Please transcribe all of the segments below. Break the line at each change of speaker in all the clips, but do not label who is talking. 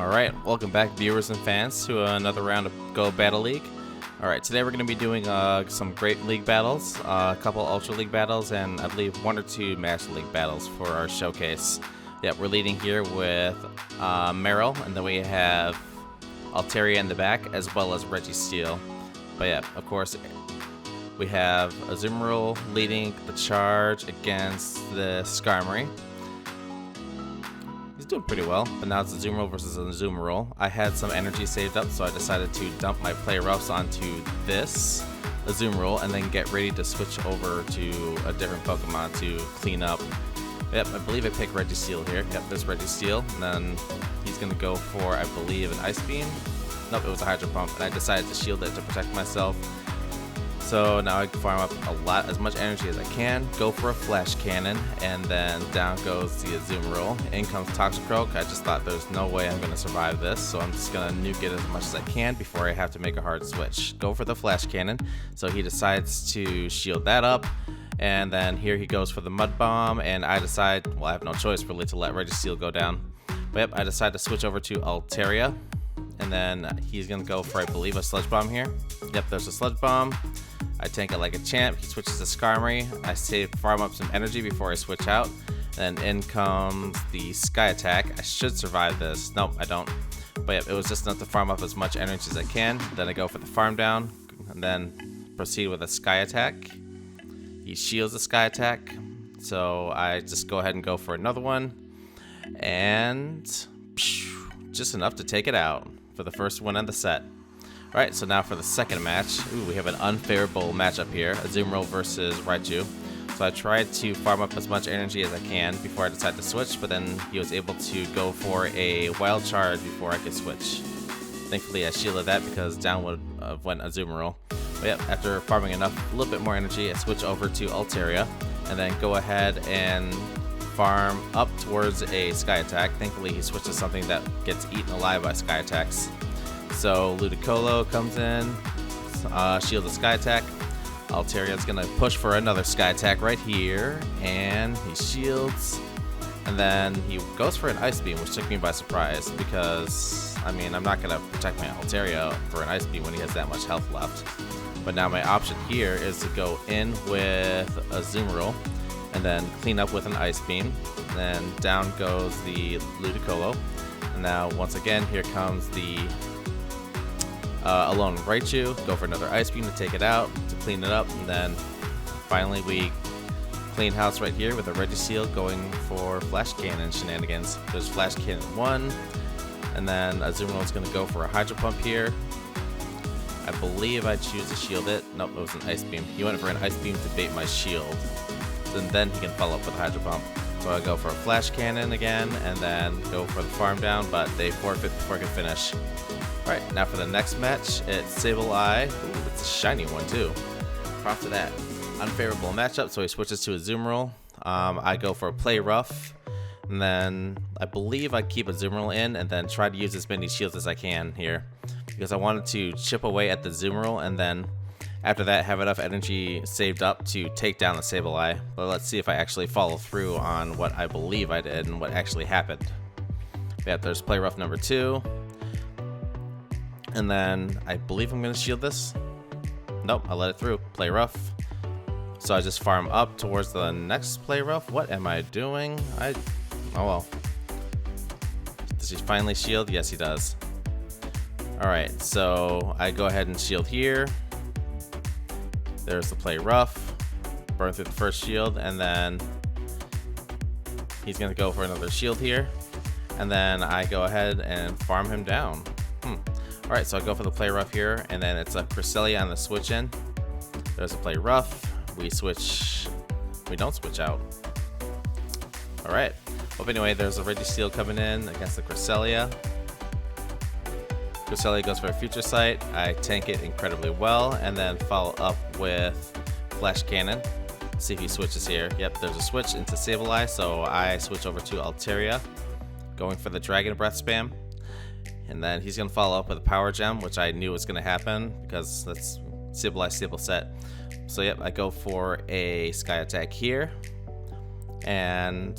Alright, welcome back viewers and fans to another round of Go Battle League. Alright, today we're going to be doing some Great League battles, a couple Ultra League battles, and I believe 1 or 2 Master League battles for our showcase. Yep, we're leading here with Azumarill, and then we have Altaria in the back, as well as Registeel. But yeah, of course, we have Azumarill leading the charge against the Skarmory. He's doing pretty well, but now it's Azumarill versus Azumarill. I had some energy saved up, so I decided to dump my play roughs onto this Azumarill and then get ready to switch over to a different Pokemon to clean up. Yep, I believe I picked Registeel here. Yep, there's Registeel, and then he's going to go for, I believe, an Ice Beam. Nope, it was a Hydro Pump, and I decided to shield it to protect myself. So now I can farm up as much energy as I can, go for a Flash Cannon, and then down goes the Azumarill. In comes Toxicroak. I just thought there's no way I'm going to survive this, so I'm just going to nuke it as much as I can before I have to make a hard switch. Go for the Flash Cannon, so he decides to shield that up, and then here he goes for the Mud Bomb, and I decide, well, I have no choice really to let Registeel go down. But yep, I decide to switch over to Altaria, and then he's going to go for, I believe, a Sludge Bomb here. Yep, there's a Sludge Bomb. I tank it like a champ. He switches to Skarmory. I farm up some energy before I switch out. Then in comes the Sky Attack. I should survive this. Nope, I don't. But yeah, it was just enough to farm up as much energy as I can. Then I go for the farm down, and then proceed with a Sky Attack. He shields the Sky Attack, so I just go ahead and go for another one. And just enough to take it out for the first one in the set. Alright, so now for the second match. Ooh, we have an unfavorable matchup here. Azumarill versus Raichu. So I tried to farm up as much energy as I can before I decide to switch, but then he was able to go for a Wild Charge before I could switch. Thankfully I shielded that because down would went Azumarill. But yeah, after farming enough, a little bit more energy, I switch over to Altaria, and then go ahead and farm up towards a Sky Attack. Thankfully he switches something that gets eaten alive by Sky Attacks. So Ludicolo comes in, shield the Sky Attack. Altaria's gonna push for another Sky Attack right here, and he shields, and then he goes for an Ice Beam, which took me by surprise because, I mean, I'm not gonna protect my Altaria for an Ice Beam when he has that much health left. But now my option here is to go in with Azumarill, and then clean up with an Ice Beam. And then down goes the Ludicolo, and now once again here comes the Alone Raichu, go for another Ice Beam to take it out, to clean it up, and then finally we clean house right here with a Registeel going for Flash Cannon shenanigans. There's Flash Cannon 1, and then Azumarill is going to go for a Hydro Pump here. I believe I choose to shield it. Nope, it was an Ice Beam. He went for an Ice Beam to bait my shield, and then he can follow up with a Hydro Pump. So I go for a Flash Cannon again, and then go for the farm down, but they forfeit before I can finish. Alright, now for the next match, it's Sableye. Ooh, it's a shiny one too. Props to that. Unfavorable matchup, so he switches to Azumarill. I go for a Play Rough, and then I believe I keep Azumarill in, and then try to use as many shields as I can here, because I wanted to chip away at the Azumarill, and then after that have enough energy saved up to take down the Sableye. But let's see if I actually follow through on what I believe I did and what actually happened. Yeah, there's Play Rough number 2. And then I believe I'm going to shield this. Nope, I let it through. Play Rough. So I just farm up towards the next Play Rough. What am I doing? Oh well. Does he finally shield? Yes, he does. Alright, so I go ahead and shield here. There's the Play Rough. Burn through the first shield, and then he's going to go for another shield here. And then I go ahead and farm him down. Alright, so I go for the Play Rough here, and then it's a Cresselia on the switch in. There's a Play Rough. We don't switch out. Alright. Well, anyway, there's a Registeel coming in against the Cresselia. Cresselia goes for a Future Sight. I tank it incredibly well, and then follow up with Flash Cannon. See if he switches here. Yep, there's a switch into Sableye, so I switch over to Altaria, going for the Dragon Breath spam. And then he's going to follow up with a Power Gem, which I knew was going to happen because that's Sableye stable set. So yep, I go for a Sky Attack here. And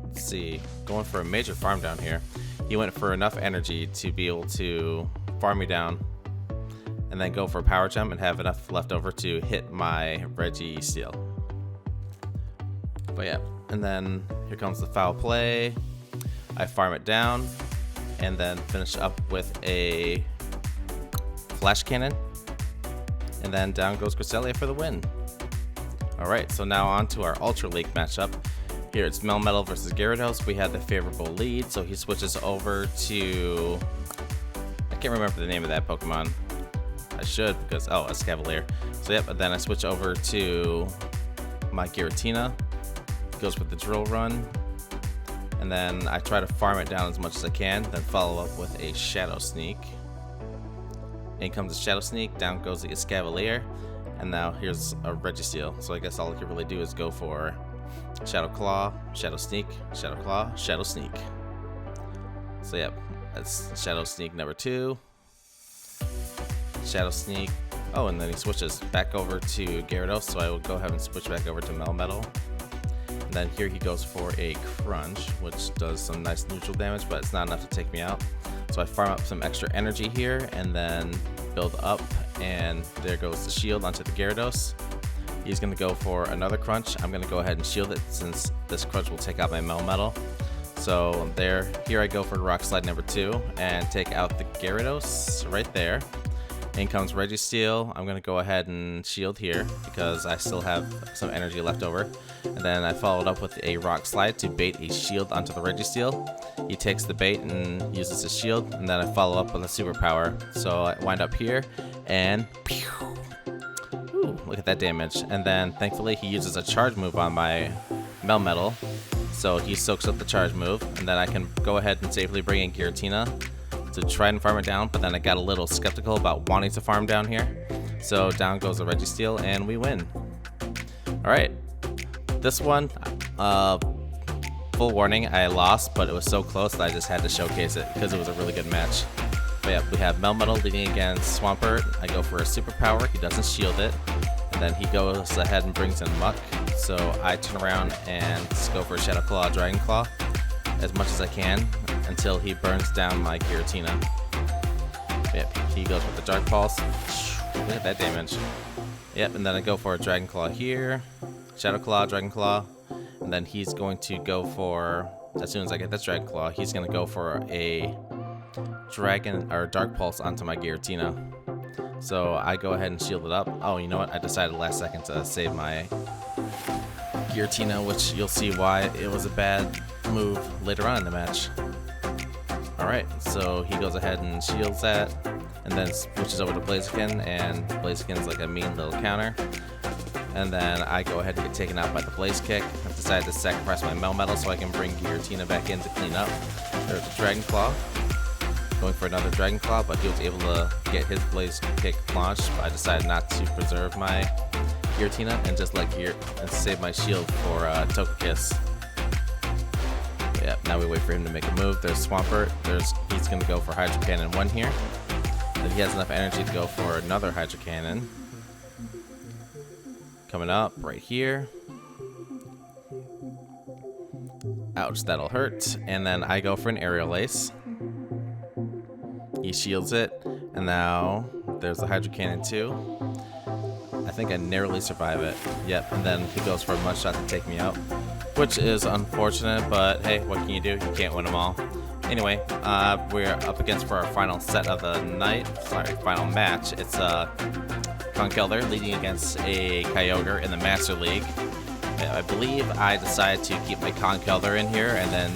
let's see, going for a major farm down here. he went for enough energy to be able to farm me down and then go for a power jump and have enough left over to hit my Registeel. But yeah, and then here comes the foul play. I farm it down and then finish up with a flash cannon, and then down goes Giratina for the win. Alright, so now on to our Ultra League matchup. Here it's Melmetal versus Gyarados. We had the favorable lead, so he switches over to... I can't remember the name of that Pokemon. I should, because... oh, Escavalier. So yep, and then I switch over to my Giratina. Goes with the Drill Run. And then I try to farm it down as much as I can, then follow up with a Shadow Sneak. In comes the Shadow Sneak, down goes the Escavalier, and now here's a Registeel. So I guess all I can really do is go for Shadow Claw, Shadow Sneak, Shadow Claw, Shadow Sneak. So yep, that's Shadow Sneak number 2. Shadow Sneak. Oh, and then he switches back over to Gyarados, so I will go ahead and switch back over to Melmetal. And then here he goes for a Crunch, which does some nice neutral damage, but it's not enough to take me out. So I farm up some extra energy here and then build up, and there goes the shield onto the Gyarados. He's going to go for another Crunch. I'm going to go ahead and shield it since this Crunch will take out my Melmetal. So here I go for Rock Slide number 2 and take out the Gyarados right there. In comes Registeel. I'm going to go ahead and shield here because I still have some energy left over. And then I followed up with a Rock Slide to bait a shield onto the Registeel. He takes the bait and uses his shield, and then I follow up with a Superpower. So I wind up here and pew! Ooh, look at that damage. And then thankfully he uses a charge move on my Melmetal. So he soaks up the charge move, and then I can go ahead and safely bring in Giratina to try and farm it down, but then I got a little skeptical about wanting to farm down here. So down goes the Registeel and we win. Alright, this one, full warning, I lost, but it was so close that I just had to showcase it because it was a really good match. But yeah, we have Melmetal leading against Swampert. I go for a Superpower, he doesn't shield it, and then he goes ahead and brings in Muck. So I turn around and go for a Shadow Claw, Dragon Claw as much as I can until he burns down my Giratina. Yep, he goes with the Dark Pulse. Look at that damage. Yep, and then I go for a Dragon Claw here. Shadow Claw, Dragon Claw. And then he's going to go for, as soon as I get this Dragon Claw, he's going to go for a Dark Pulse onto my Giratina. So I go ahead and shield it up. Oh, you know what? I decided last second to save my Giratina, which you'll see why it was a bad move later on in the match. Alright, so he goes ahead and shields that, and then switches over to Blaziken, and Blaziken's like a mean little counter. And then I go ahead and get taken out by the Blaze Kick. I've decided to sacrifice my Melmetal so I can bring Giratina back in to clean up. There's a Dragon Claw. Going for another Dragon Claw, but he was able to get his Blaze Kick launched. But I decided not to preserve my Giratina and just and save my shield for Togekiss. Yeah, now we wait for him to make a move. There's Swampert. He's going to go for Hydro Cannon 1 here. Then he has enough energy to go for another Hydro Cannon. Coming up right here. Ouch, that'll hurt. And then I go for an Aerial Ace. He shields it. And now there's the Hydro Cannon 2. I think I narrowly survive it. Yep, and then he goes for a Mud Shot to take me out, which is unfortunate, but hey, what can you do? You can't win them all. Anyway, we're up against for our final set of the night. Sorry, final match. It's Conkeldurr leading against a Kyogre in the Master League. I believe I decided to keep my Conkeldurr in here and then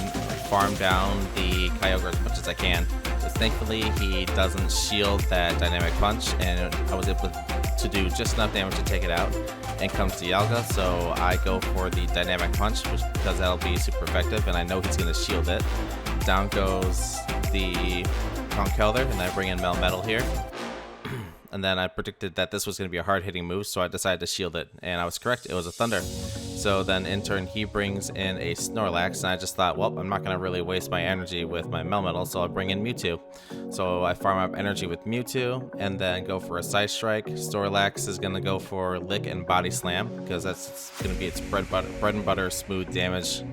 farm down the Kyogre as much as I can. But thankfully, he doesn't shield that Dynamic Punch, and I was able to do just enough damage to take it out. And comes to Dialga, so I go for the Dynamic Punch, because that'll be super effective, and I know he's going to shield it. Down goes the Conkeldurr, and I bring in Melmetal here. And then I predicted that this was going to be a hard-hitting move, so I decided to shield it, and I was correct. It was a Thunder. So then in turn, he brings in a Snorlax, and I just thought, well, I'm not going to really waste my energy with my Melmetal, so I'll bring in Mewtwo. So I farm up energy with Mewtwo, and then go for a Side Strike. Snorlax is going to go for Lick and Body Slam, because that's going to be its bread and butter smooth damage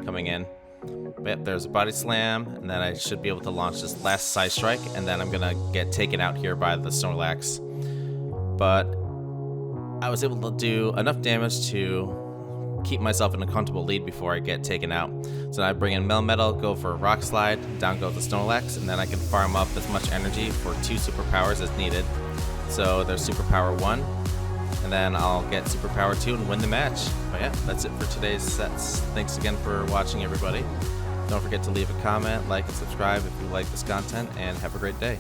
coming in. But yep, there's a body slam, and then I should be able to launch this last side strike, and then I'm gonna get taken out here by the Snorlax. But I was able to do enough damage to keep myself in a comfortable lead before I get taken out. So I bring in Melmetal, go for a Rock Slide, down goes the Snorlax, and then I can farm up as much energy for 2 superpowers as needed. So there's Superpower 1, and then I'll get Superpower 2 and win the match. But yeah, that's it for today's sets. Thanks again for watching, everybody. Don't forget to leave a comment, like, and subscribe if you like this content, and have a great day.